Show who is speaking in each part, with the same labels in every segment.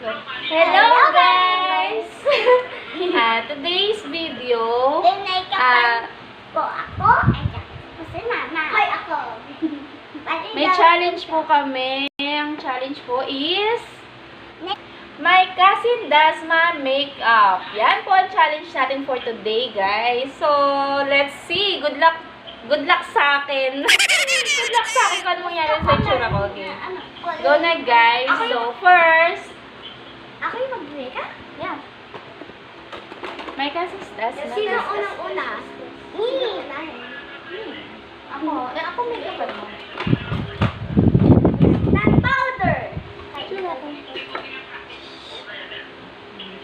Speaker 1: Hello guys! Today's video,
Speaker 2: po ako, kasi mama. Hoy ako.
Speaker 1: may challenge po kami. Ang challenge po is My Cousin Does My Makeup. Yan po ang challenge natin for today, guys. So, let's see. Good luck sa akin. Good luck sa akin kung ano mangyari sa itsura ko. Okay. Go na, guys. So, first,
Speaker 2: Ako yung mag-makeup?
Speaker 1: yeah. My Cousin Does My
Speaker 2: Sino
Speaker 1: Makeup.
Speaker 2: unang-una?
Speaker 1: Ako makeup pa naman.
Speaker 2: Tan powder.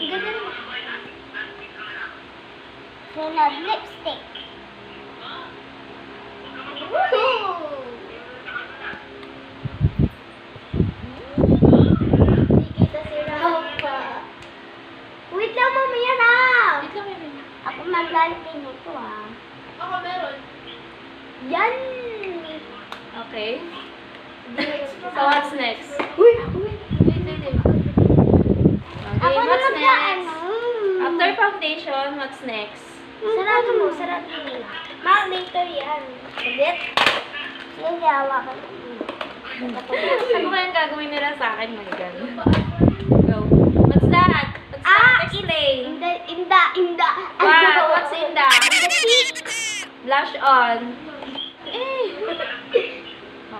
Speaker 2: Ganun. Sunod, lipstick. Woohoo! Kikita si Rafa. Wait lang, mamaya na. Ako maglalagay nito
Speaker 1: Ako meron.
Speaker 2: Yan.
Speaker 1: Okay. So, what's next?
Speaker 2: Uy!
Speaker 1: Okay, what's next? After foundation, what's next?
Speaker 2: Sarado mo. Ma, later yan. Ulit. Hindi, hawakan mo.
Speaker 1: Ano ba yung gagawin nila sa akin? My God. Go. What's that? What's that? Explain.
Speaker 2: Inda.
Speaker 1: What's in that?
Speaker 2: The cheeks.
Speaker 1: Blush on.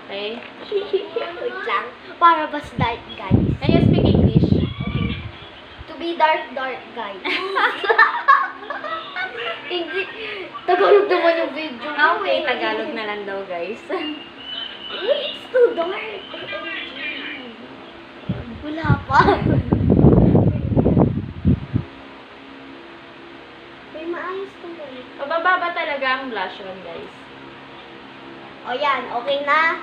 Speaker 1: Okay.
Speaker 2: Wait lang. Para bas dark, guys.
Speaker 1: Can you speak English?
Speaker 2: To be dark, guys. Hindi. Tagalog naman yung video.
Speaker 1: Okay, Tagalog na lang daw, guys.
Speaker 2: Uy, it's too dark. Wala pa. May maayos to guys.
Speaker 1: Pababa talaga ang blush on, guys.
Speaker 2: O yan, okay na?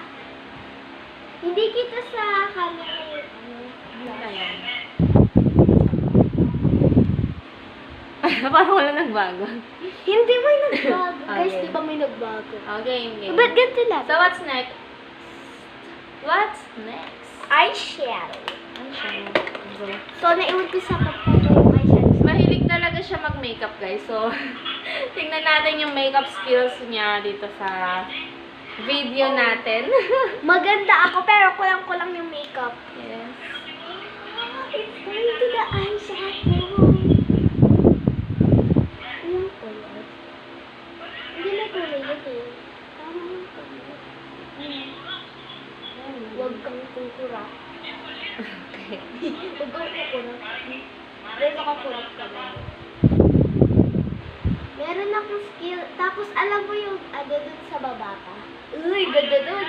Speaker 2: Hindi kita sa camera yung
Speaker 1: Ayan. Parang wala nagbago.
Speaker 2: Hindi may nagbago. Guys,
Speaker 1: Okay.
Speaker 2: di ba may nagbago?
Speaker 1: Okay, okay.
Speaker 2: Ba't ganito lang?
Speaker 1: So, what's next? What's next?
Speaker 2: Eyeshadow.
Speaker 1: Eyeshadow.
Speaker 2: So, naiwan ko sa pagpapay yung eyeshadow.
Speaker 1: Mahilig talaga siya mag-makeup, guys. So, tingnan natin yung makeup skills niya dito sa video natin.
Speaker 2: Maganda ako, pero kulang-kulang yung makeup.
Speaker 1: Yes.
Speaker 2: It's going to the eyeshadow. Anong color? Hindi na kulay yun eh. Tama yung color. Huwag kang kukurap.
Speaker 1: Okay.
Speaker 2: Huwag kang kukurap. Dahil nakakurap ka na. Meron akong skill. Tapos alam mo yung dun sa baba ka. Uy, ganda dun.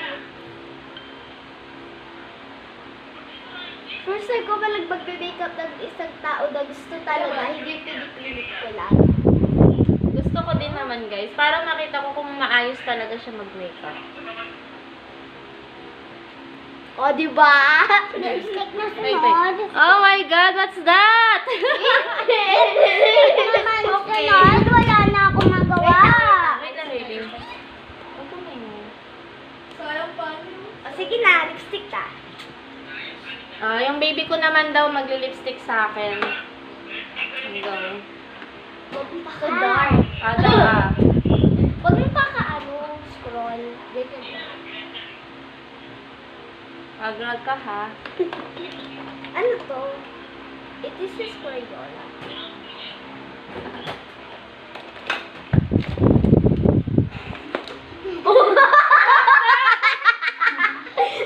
Speaker 2: First time ko palang magbe-makeup ng isang tao na gusto talaga, hindi pinipilit ko lang.
Speaker 1: Gusto ko din naman, guys. Para makita ko kung maayos talaga siya mag-makeup.
Speaker 2: O, diba? Lipstick na
Speaker 1: Wait. Oh my God, what's that?
Speaker 2: Okay. Wala na akong magawa.
Speaker 1: Wait lang, baby. Huwag ka maingay.
Speaker 2: O, sige na, lipstick ta.
Speaker 1: Yung baby ko naman daw magli-lipstick sa akin. Go.
Speaker 2: Huwag mo pa ka dark. Huwag mo pa ka scroll. Ganyan.
Speaker 1: Agrag ka, ha?
Speaker 2: Ano to? It is a Crayola.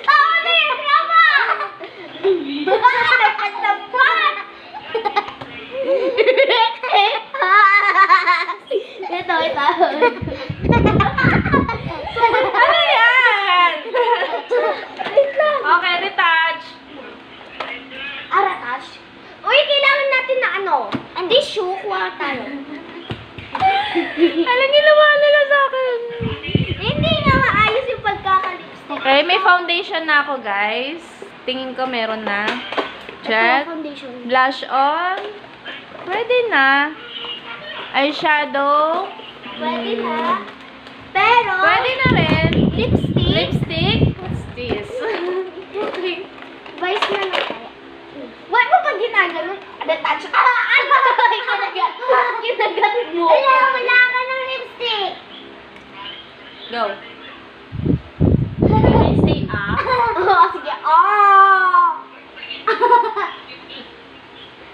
Speaker 2: Tama na yun! Tama! Dapat! Ito.
Speaker 1: Ano yan? Okay, retouch.
Speaker 2: Aratash. Uy, kailangan natin na tissue. Kuha tayo.
Speaker 1: Alang ginawa nila sa akin.
Speaker 2: Hindi nga maayos yung pagkaka-lipstick.
Speaker 1: Okay, may foundation na ako, guys. Tingin ko meron na. Check.
Speaker 2: Ito, foundation.
Speaker 1: Blush on. Pwede na. Eyeshadow.
Speaker 2: Pwede na. Pero,
Speaker 1: Pwede na rin.
Speaker 2: lipstick.
Speaker 1: Lipstick. What's this?
Speaker 2: Vice na lang kaya. Why mo pa ginaganon. Ano, touch? Ano? Kinagat mo. Wala ka ng lipstick.
Speaker 1: Go. Can I say
Speaker 2: Oo, sige.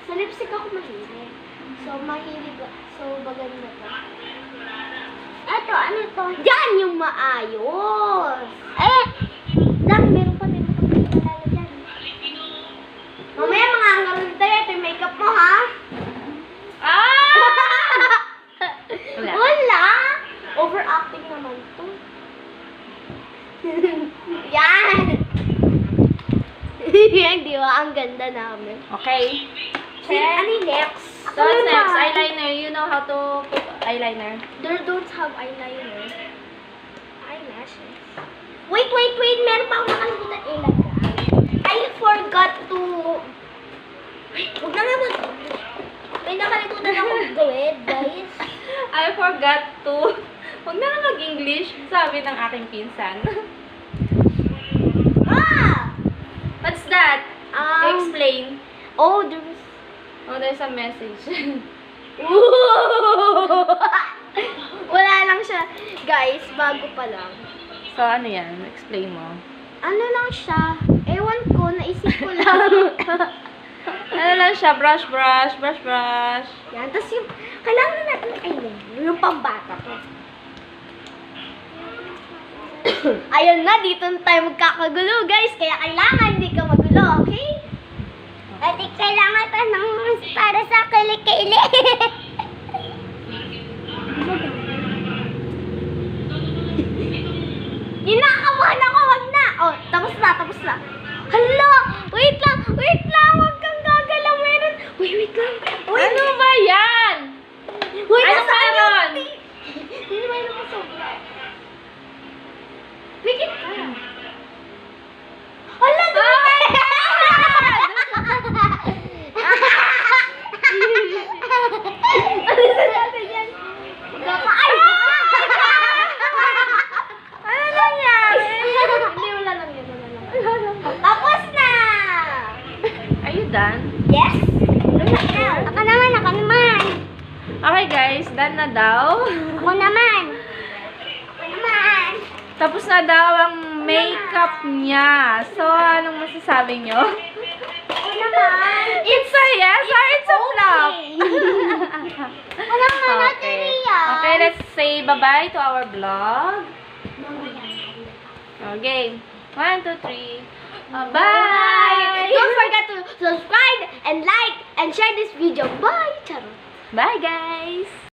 Speaker 2: Sa lipstick ako mahilig. So, maganda to. Eto, ano to? Yan yung maayos. Meron pa talaga dyan. Mamaya mga angalan tayo. Ito yung makeup mo, ha? Wala. Overacting naman to. Yan. Yan, di ba? Ang ganda namin.
Speaker 1: Okay.
Speaker 2: Ano yung next?
Speaker 1: So, what's next? Eyeliner. You know how to put eyeliner?
Speaker 2: They don't have eyeliner. Eyelashes. Wait. Meron pa akong nakalimutan ilagay. I forgot to... Huwag na nga may nakalimutan akong gawin, guys.
Speaker 1: I forgot to... Huwag na mag-English, sabi ng aking pinsan. What's that? Explain. There's a message.
Speaker 2: Wala lang siya. Guys, bago pa lang.
Speaker 1: So, ano yan? Explain mo.
Speaker 2: Ano lang siya? Ewan ko, naisip ko lang.
Speaker 1: Ano lang siya? Brush.
Speaker 2: Yan, tapos yung, kailangan natin yung pambata to. Ayun na, dito na tayo magkakagulo, guys. Kaya kailangan hindi ka magulo, okay? At kailangan pa ng para sa kilikili. Ninakabahan ako, wag na. Tapos na. Hala, wait lang. Wag kang gagalaw. Meron. Wait lang.
Speaker 1: Ano ba yan? Ano meron?
Speaker 2: Hindi naman ako sobra. Pikit ka. Hala, tapos na!
Speaker 1: Are you done?
Speaker 2: Yes! Ako naman.
Speaker 1: Okay guys, done na daw.
Speaker 2: Ako naman.
Speaker 1: Tapos na daw ang makeup niya. So, anong masasabi nyo?
Speaker 2: Ako naman.
Speaker 1: It's a yes or it's a flop? Okay, let's say bye-bye to our vlog. Okay. 1, 2, 3. Bye!
Speaker 2: Don't forget to subscribe and like and share this video. Bye! Charot.
Speaker 1: Bye, guys!